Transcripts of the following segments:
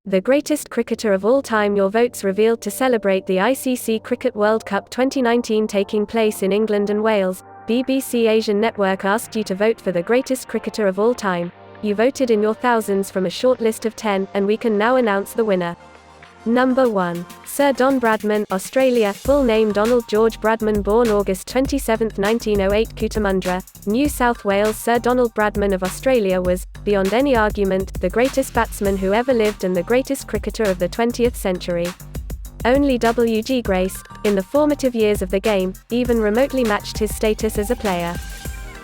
The greatest cricketer of all time. Your votes revealed to celebrate the ICC Cricket World Cup 2019 taking place in England and Wales. BBC Asian Network asked you to vote for the greatest cricketer of all time. You voted in your thousands from a short list of 10, and we can now announce the winner. Number 1. Sir Don Bradman, Australia. Full name Donald George Bradman, born August 27, 1908, Cootamundra, New South Wales. Sir Donald Bradman of Australia was, beyond any argument, the greatest batsman who ever lived and the greatest cricketer of the 20th century. Only W.G. Grace, in the formative years of the game, even remotely matched his status as a player.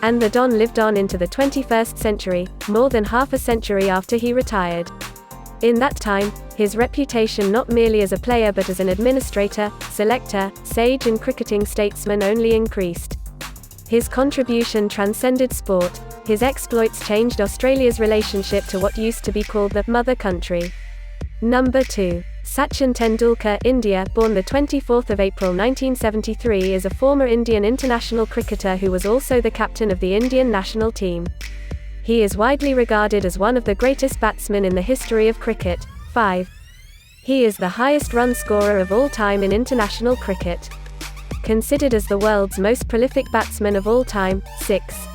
And the Don lived on into the 21st century, more than half a century after he retired. In that time, his reputation not merely as a player but as an administrator, selector, sage and cricketing statesman only increased. His contribution transcended sport. His exploits changed Australia's relationship to what used to be called the mother country. Number 2. Sachin Tendulkar, India. Born the 24th of April 1973, is a former Indian international cricketer who was also the captain of the Indian national team. He is widely regarded as one of the greatest batsmen in the history of cricket. 5. He is the highest run scorer of all time in international cricket. Considered as the world's most prolific batsman of all time. 6.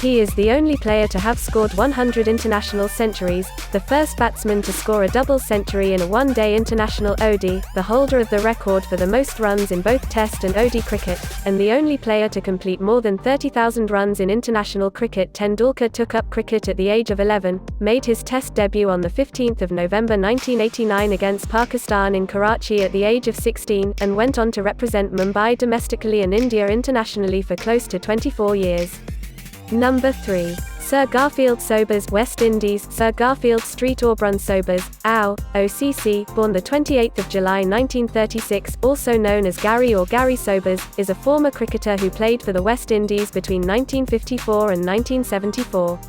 He is the only player to have scored 100 international centuries, the first batsman to score a double century in a one-day international ODI, the holder of the record for the most runs in both Test and ODI cricket, and the only player to complete more than 30,000 runs in international cricket. Tendulkar took up cricket at the age of 11, made his Test debut on 15 November 1989 against Pakistan in Karachi at the age of 16, and went on to represent Mumbai domestically and India internationally for close to 24 years. Number 3. Sir Garfield Sobers, West Indies. Sir Garfield Street Aubrun Sobers, AO, OCC, born the 28th of July 1936, also known as Gary or Gary Sobers, is a former cricketer who played for the West Indies between 1954 and 1974.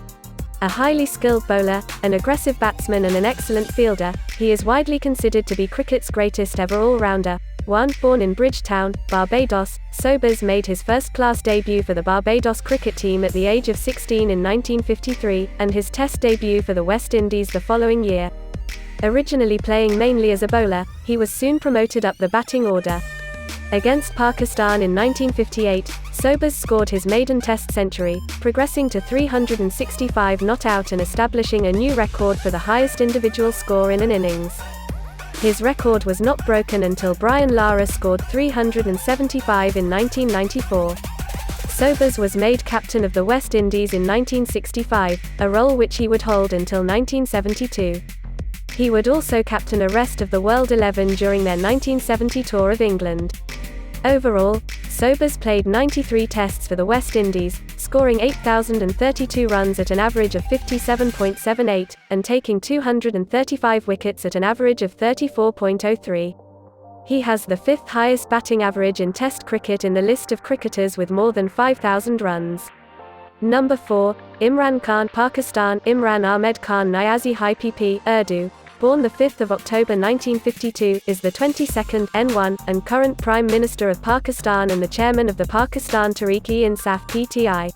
A highly skilled bowler, an aggressive batsman and an excellent fielder, he is widely considered to be cricket's greatest ever all-rounder. 1. Born in Bridgetown, Barbados, Sobers made his first-class debut for the Barbados cricket team at the age of 16 in 1953, and his Test debut for the West Indies the following year. Originally playing mainly as a bowler, he was soon promoted up the batting order. Against Pakistan in 1958, Sobers scored his maiden Test century, progressing to 365 not out and establishing a new record for the highest individual score in an innings. His record was not broken until Brian Lara scored 375 in 1994. Sobers was made captain of the West Indies in 1965, a role which he would hold until 1972. He would also captain a rest of the World 11 during their 1970 tour of England. Overall, Sobers played 93 tests for the West Indies, scoring 8,032 runs at an average of 57.78, and taking 235 wickets at an average of 34.03. He has the 5th highest batting average in Test cricket in the list of cricketers with more than 5,000 runs. Number 4. Imran Khan, Pakistan. Imran Ahmed Khan Niazi High PP, Urdu. Born the 5th of October 1952, is the 22nd N1 and current Prime Minister of Pakistan and the chairman of the Pakistan Tehreek-e-Insaf (PTI).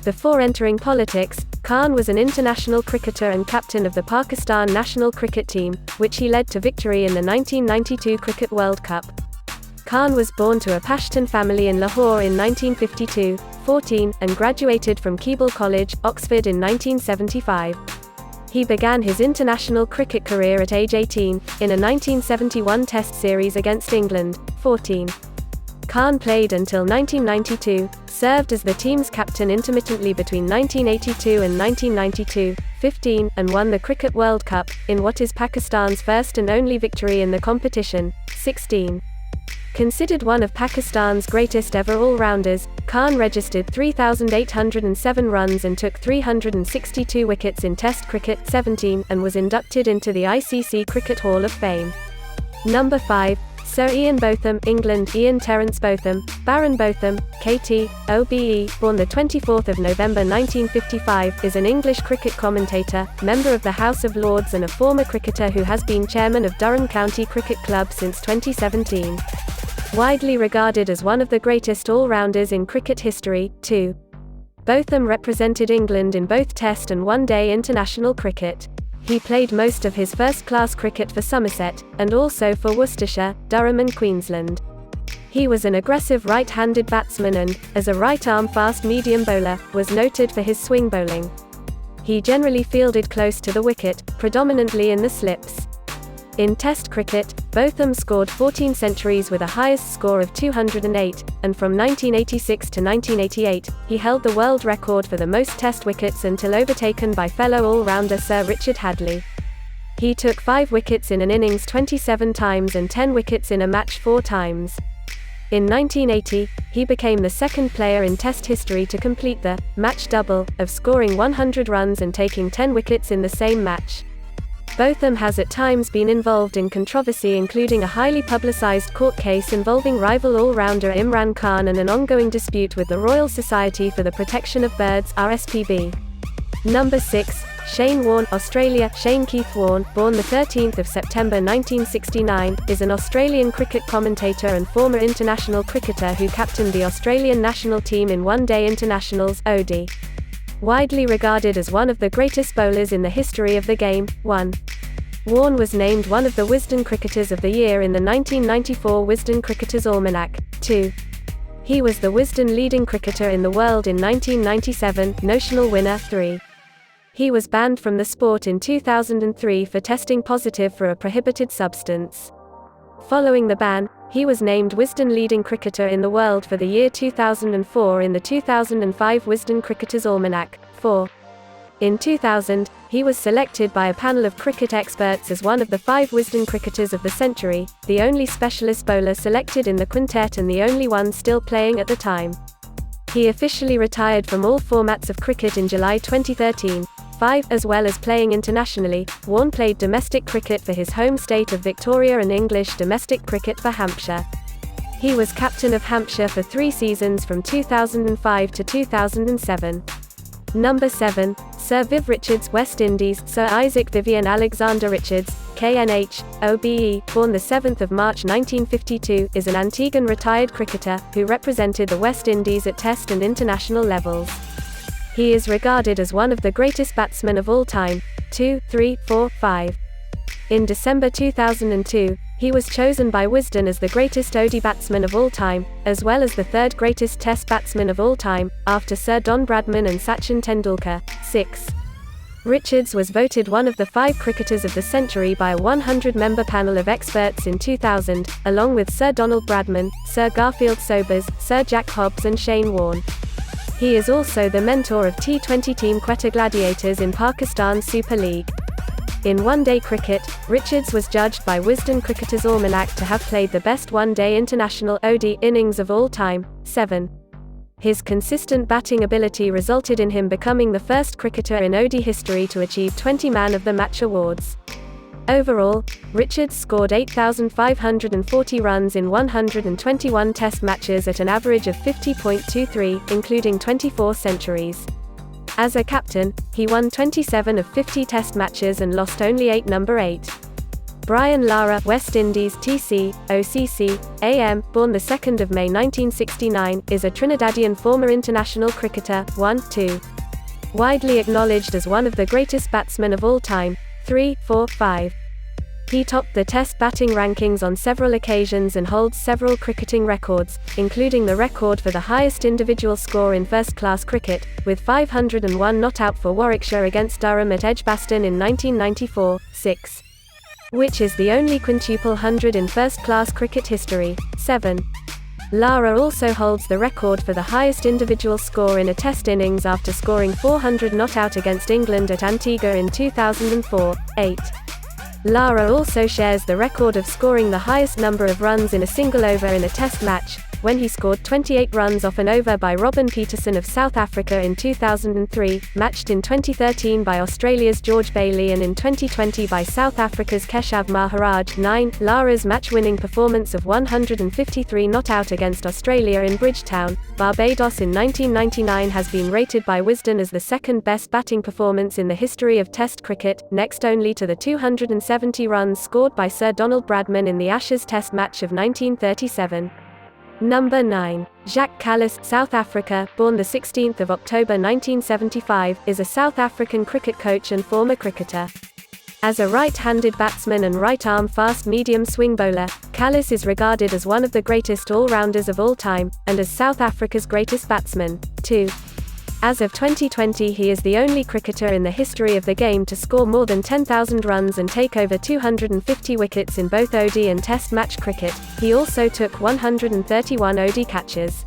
Before entering politics, Khan was an international cricketer and captain of the Pakistan national cricket team, which he led to victory in the 1992 Cricket World Cup. Khan was born to a Pashtun family in Lahore in 1952-14 and graduated from Keble College, Oxford in 1975. He began his international cricket career at age 18, in a 1971 Test series against England, 14. Khan played until 1992, served as the team's captain intermittently between 1982 and 1992, 15, and won the Cricket World Cup, in what is Pakistan's first and only victory in the competition, 16. Considered one of Pakistan's greatest ever all-rounders, Khan registered 3,807 runs and took 362 wickets in Test cricket, 17, and was inducted into the ICC Cricket Hall of Fame. Number 5. Sir Ian Botham, England. Ian Terence Botham, Baron Botham, KT, OBE, born the 24th of November 1955, is an English cricket commentator, member of the House of Lords and a former cricketer who has been chairman of Durham County Cricket Club since 2017. Widely regarded as one of the greatest all-rounders in cricket history, too. Botham represented England in both Test and one-day international cricket. He played most of his first-class cricket for Somerset, and also for Worcestershire, Durham and Queensland. He was an aggressive right-handed batsman and, as a right-arm fast-medium bowler, was noted for his swing bowling. He generally fielded close to the wicket, predominantly in the slips. In Test cricket, Botham scored 14 centuries with a highest score of 208, and from 1986 to 1988, he held the world record for the most Test wickets until overtaken by fellow all-rounder Sir Richard Hadlee. He took 5 wickets in an innings 27 times and 10 wickets in a match 4 times. In 1980, he became the second player in Test history to complete the match double of scoring 100 runs and taking 10 wickets in the same match. Botham has at times been involved in controversy, including a highly publicized court case involving rival all-rounder Imran Khan and an ongoing dispute with the Royal Society for the Protection of Birds (RSPB). Number 6. Shane Warne, Australia. Shane Keith Warne, born the 13th of September 1969, is an Australian cricket commentator and former international cricketer who captained the Australian national team in one-day internationals (ODI). Widely regarded as one of the greatest bowlers in the history of the game. 1. Warne was named one of the Wisden Cricketers of the Year in the 1994 Wisden Cricketers Almanac. 2. He was the Wisden leading cricketer in the world in 1997, notional winner. 3. He was banned from the sport in 2003 for testing positive for a prohibited substance. Following the ban, he was named Wisden leading cricketer in the world for the year 2004 in the 2005 Wisden Cricketers Almanac. 4. In 2000, he was selected by a panel of cricket experts as one of the 5 Wisden cricketers of the century, the only specialist bowler selected in the quintet and the only one still playing at the time. He officially retired from all formats of cricket in July 2013. 5. As well as playing internationally, Warne played domestic cricket for his home state of Victoria and English domestic cricket for Hampshire. He was captain of Hampshire for 3 seasons from 2005 to 2007. Number 7. Sir Viv Richards, West Indies. Sir Isaac Vivian Alexander Richards, KNH, OBE, born the 7th of March 1952, is an Antiguan retired cricketer who represented the West Indies at Test and international levels. He is regarded as one of the greatest batsmen of all time. 2, 3, 4, 5. In December 2002, he was chosen by Wisden as the greatest ODI batsman of all time, as well as the 3rd greatest Test batsman of all time, after Sir Don Bradman and Sachin Tendulkar. 6. Richards was voted one of the 5 cricketers of the century by a 100-member panel of experts in 2000, along with Sir Donald Bradman, Sir Garfield Sobers, Sir Jack Hobbs and Shane Warne. He is also the mentor of T20 team Quetta Gladiators in Pakistan's Super League. In one-day cricket, Richards was judged by Wisden Cricketers Almanac to have played the best one-day international ODI innings of all time. 7. His consistent batting ability resulted in him becoming the first cricketer in ODI history to achieve 20 Man of the Match awards. Overall, Richards scored 8,540 runs in 121 Test matches at an average of 50.23, including 24 centuries. As a captain, he won 27 of 50 Test matches and lost only 8. Number 8. Brian Lara, West Indies TC, OCC, AM, born the 2nd of May 1969, is a Trinidadian former international cricketer. 1, 2. Widely acknowledged as one of the greatest batsmen of all time. 3, 4, 5. He topped the Test batting rankings on several occasions and holds several cricketing records, including the record for the highest individual score in first-class cricket, with 501 not out for Warwickshire against Durham at Edgbaston in 1994. 6. Which is the only quintuple 100 in first-class cricket history. 7. Lara also holds the record for the highest individual score in a Test innings after scoring 400 not out against England at Antigua in 2004. 8. Lara also shares the record of scoring the highest number of runs in a single over in a Test match, when he scored 28 runs off an over by Robin Peterson of South Africa in 2003, matched in 2013 by Australia's George Bailey and in 2020 by South Africa's Keshav Maharaj. 9. Lara's match-winning performance of 153 not out against Australia in Bridgetown, Barbados in 1999 has been rated by Wisden as the second-best batting performance in the history of Test cricket, next only to the 270 runs scored by Sir Donald Bradman in the Ashes Test match of 1937. Number 9. Jacques Kallis, South Africa, born the 16th of October 1975, is a South African cricket coach and former cricketer. As a right-handed batsman and right-arm fast-medium swing bowler, Kallis is regarded as one of the greatest all-rounders of all time, and as South Africa's greatest batsman, too. As of 2020, he is the only cricketer in the history of the game to score more than 10,000 runs and take over 250 wickets in both OD and Test match cricket. He also took 131 OD catches.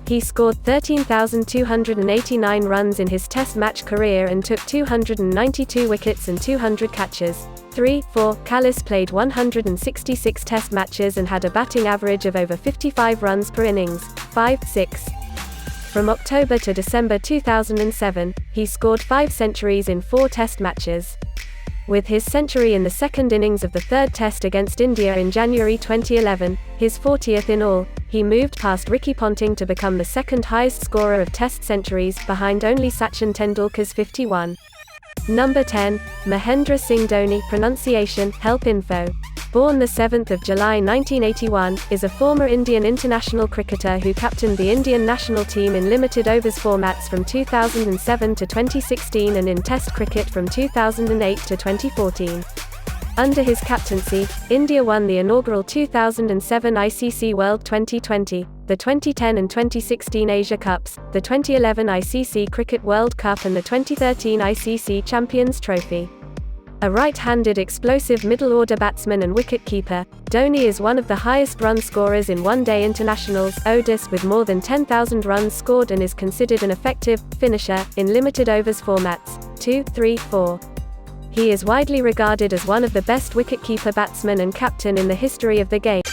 He scored 13,289 runs in his Test match career and took 292 wickets and 200 catches. 3-4. Kallis played 166 Test matches and had a batting average of over 55 runs per innings. 5-6. From October to December 2007, he scored 5 centuries in 4 Test matches. With his century in the second innings of the third Test against India in January 2011, his 40th in all, he moved past Ricky Ponting to become the second highest scorer of Test centuries, behind only Sachin Tendulkar's 51. Number 10. Mahendra Singh Dhoni. Pronunciation, help info. Born 7 July 1981, is a former Indian international cricketer who captained the Indian national team in limited overs formats from 2007 to 2016 and in Test cricket from 2008 to 2014. Under his captaincy, India won the inaugural 2007 ICC World T20, the 2010 and 2016 Asia Cups, the 2011 ICC Cricket World Cup and the 2013 ICC Champions Trophy. A right-handed explosive middle-order batsman and wicket-keeper, Dhoni is one of the highest run scorers in one-day internationals (ODIs) with more than 10,000 runs scored and is considered an effective finisher in limited overs formats. 2, 3, 4. He is widely regarded as one of the best wicket-keeper batsmen and captain in the history of the game.